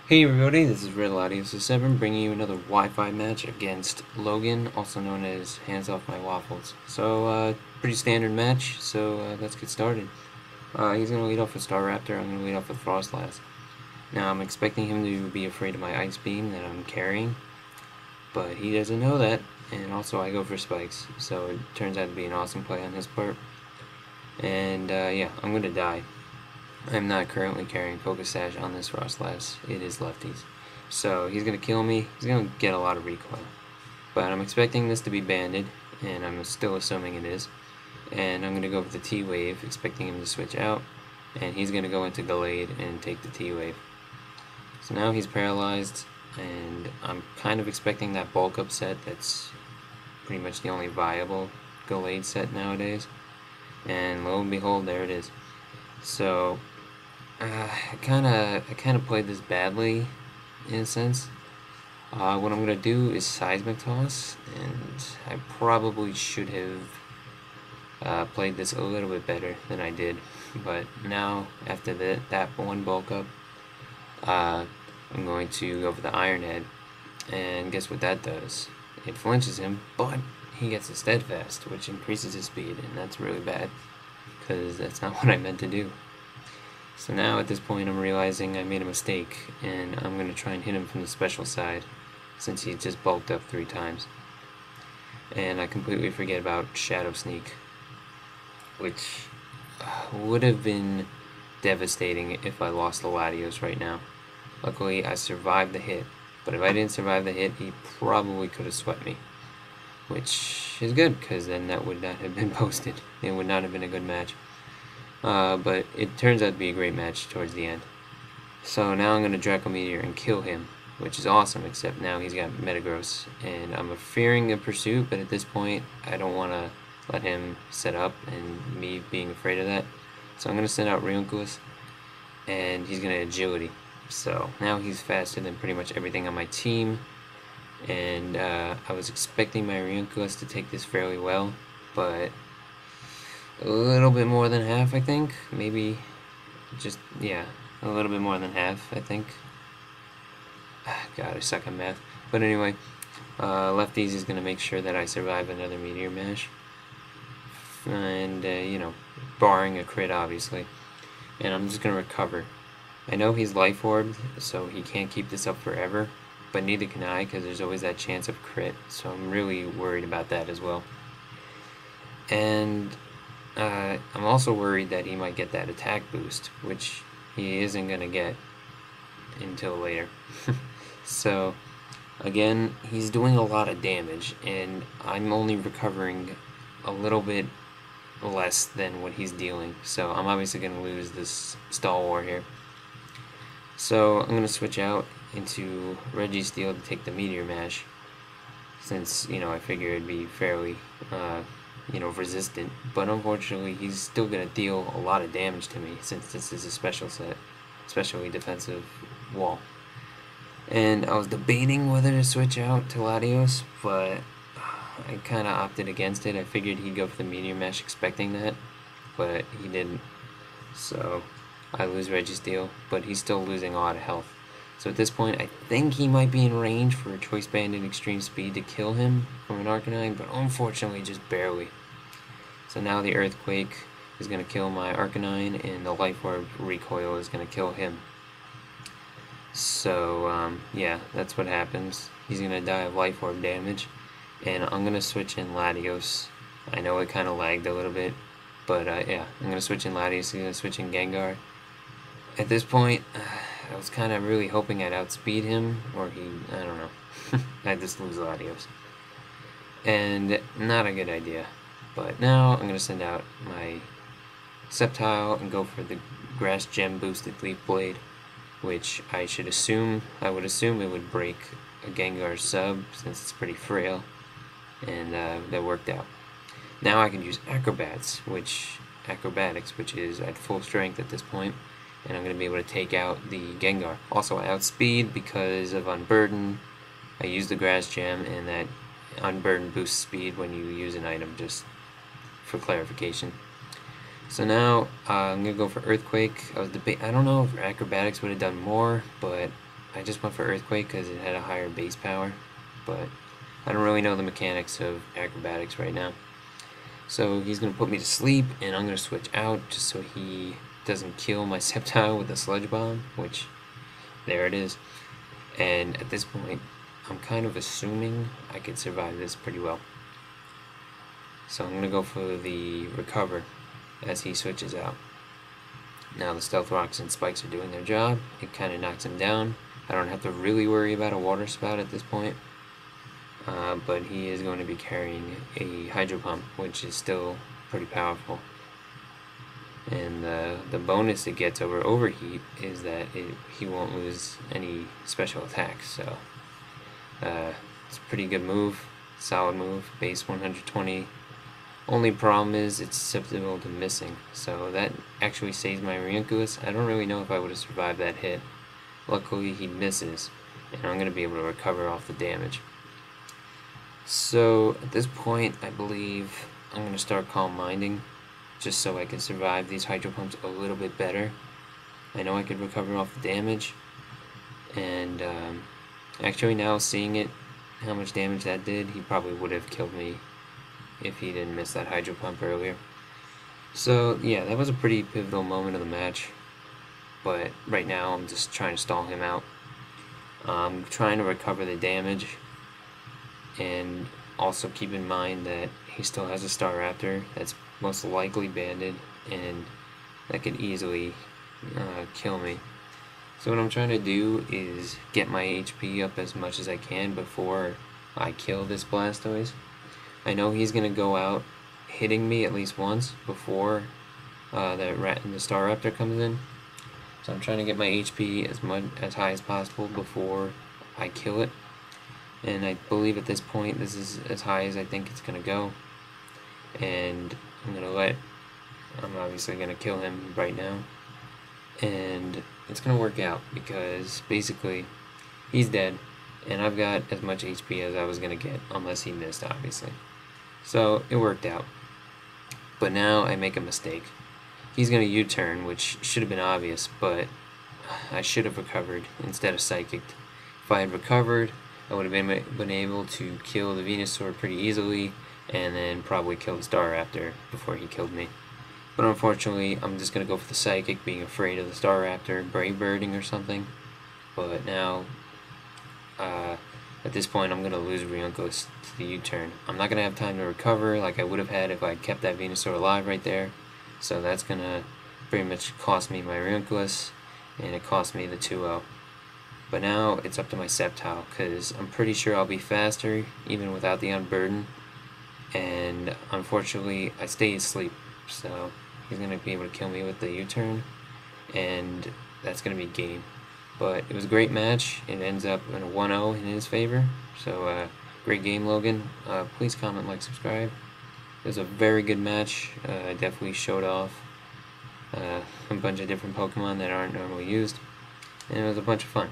Hey everybody, this is RedLatios07 bringing you another Wi-Fi match against Logan, also known as Hands Off My Waffles. So, pretty standard match, so let's get started. He's going to lead off with Star Raptor, I'm going to lead off with Frostlass. Now, I'm expecting him to be afraid of my Ice Beam that I'm carrying, but he doesn't know that, and also I go for Spikes, so it turns out to be an awesome play on his part. And, yeah, I'm going to die. I'm not currently carrying Focus Sash on this Frostlass. It is lefties. So he's going to kill me. He's going to get a lot of recoil. But I'm expecting this to be banded, and I'm still assuming it is. And I'm going to go with the T-Wave, expecting him to switch out. And he's going to go into Gallade and take the T-Wave. So now he's paralyzed, and I'm kind of expecting that bulk up set that's pretty much the only viable Gallade set nowadays. And lo and behold, there it is. So I kind of played this badly, in a sense. What I'm gonna do is Seismic Toss, and I probably should have played this a little bit better than I did. But now, after that one bulk up, I'm going to go for the Iron Head, and guess what that does? It flinches him, but he gets a Steadfast, which increases his speed, and that's really bad, because that's not what I meant to do. So now at this point I'm realizing I made a mistake, and I'm going to try and hit him from the special side, since he just bulked up 3 times. And I completely forget about Shadow Sneak, which would have been devastating if I lost the Latios right now. Luckily I survived the hit, but if I didn't survive the hit, he probably could have swept me. Which is good, because then that would not have been posted. It would not have been a good match. But it turns out to be a great match towards the end. So now I'm going to Draco Meteor and kill him, which is awesome, except now he's got Metagross. And I'm fearing a pursuit, but at this point I don't want to let him set up and me being afraid of that. So I'm going to send out Reunculus, and he's going to Agility. So now he's faster than pretty much everything on my team. And I was expecting my Reunculus to take this fairly well, but a little bit more than half, I think. Maybe just, yeah, a little bit more than half, I think. God, I suck at math. But anyway, Lefties is going to make sure that I survive another Meteor Mash. And, you know, barring a crit, obviously. And I'm just going to recover. I know he's Life Orbed, so he can't keep this up forever. But neither can I, because there's always that chance of crit. So I'm really worried about that as well. And I'm also worried that he might get that attack boost, which he isn't going to get until later. So, again, he's doing a lot of damage, and I'm only recovering a little bit less than what he's dealing. So I'm obviously going to lose this Stall War here. So I'm going to switch out into Registeel to take the Meteor Mash, since, you know, I figure it'd be fairly you know, resistant, but unfortunately he's still going to deal a lot of damage to me, since this is a special set, especially defensive wall. And I was debating whether to switch out to Latios, but I kind of opted against it. I figured he'd go for the Meteor Mash expecting that, but he didn't. So I lose Registeel, but he's still losing a lot of health. So at this point, I think he might be in range for a Choice Band and Extreme Speed to kill him from an Arcanine, but unfortunately just barely. So now the Earthquake is going to kill my Arcanine, and the Life Orb recoil is going to kill him. So, yeah, that's what happens. He's going to die of Life Orb damage, and I'm going to switch in Latios. I know it kind of lagged a little bit, but yeah, I'm going to switch in Latios, he's going to switch in Gengar. At this point, I was kind of really hoping I'd outspeed him, or I don't know. I'd just lose Latios. And not a good idea. But now I'm going to send out my Sceptile and go for the Grass Gem boosted Leaf Blade, which I would assume it would break a Gengar sub, since it's pretty frail, and that worked out. Now I can use Acrobatics, which is at full strength at this point, and I'm going to be able to take out the Gengar. Also, I outspeed because of Unburden. I use the Grass Gem, and that Unburden boosts speed when you use an item, just for clarification. So now I'm going to go for Earthquake. I don't know if Acrobatics would have done more, but I just went for Earthquake because it had a higher base power, but I don't really know the mechanics of acrobatics right now. So he's going to put me to sleep, and I'm going to switch out just so he doesn't kill my Sceptile with a Sludge Bomb, which, there it is. And at this point, I'm kind of assuming I could survive this pretty well. So I'm going to go for the Recover as he switches out. Now the Stealth Rocks and Spikes are doing their job. It kind of knocks him down. I don't have to really worry about a Water Spout at this point. But he is going to be carrying a Hydro Pump, which is still pretty powerful. And the bonus it gets over Overheat is that he won't lose any special attacks. So it's a pretty good move, solid move, base 120. Only problem is it's susceptible to missing, so that actually saves my Ranunculus. I don't really know if I would have survived that hit. Luckily he misses, and I'm going to be able to recover off the damage. So at this point, I believe I'm going to start Calm Minding, just so I can survive these Hydro Pumps a little bit better. I know I could recover off the damage, and actually now seeing it, how much damage that did, he probably would have killed me if he didn't miss that Hydro Pump earlier. So yeah, that was a pretty pivotal moment of the match, but right now I'm just trying to stall him out. I'm trying to recover the damage, and also keep in mind that he still has a Staraptor that's most likely banded, and that could easily kill me. So what I'm trying to do is get my HP up as much as I can before I kill this Blastoise. I know he's going to go out hitting me at least once before the Staraptor comes in. So I'm trying to get my HP as high as possible before I kill it. And I believe at this point this is as high as I think it's going to go. And I'm obviously going to kill him right now. And it's going to work out because basically he's dead. And I've got as much HP as I was going to get, unless he missed, obviously. So it worked out. But now I make a mistake. He's going to U-turn, which should have been obvious, but I should have recovered instead of Psychicked. If I had recovered, I would have been able to kill the Venusaur pretty easily, and then probably kill the Staraptor before he killed me. But unfortunately, I'm just going to go for the Psychic, being afraid of the Staraptor, Brave Birding or something. But now, at this point, I'm going to lose Ranunculus to the U-turn. I'm not going to have time to recover like I would have had if I kept that Venusaur alive right there. So that's going to pretty much cost me my Ranunculus, and it cost me the 2-0. But now it's up to my Sceptile, because I'm pretty sure I'll be faster even without the Unburden. And unfortunately, I stay asleep, so he's going to be able to kill me with the U-turn, and that's going to be game. But it was a great match. It ends up in a 1-0 in his favor. So great game, Logan. Please comment, like, subscribe. It was a very good match. I definitely showed off a bunch of different Pokemon that aren't normally used, and it was a bunch of fun.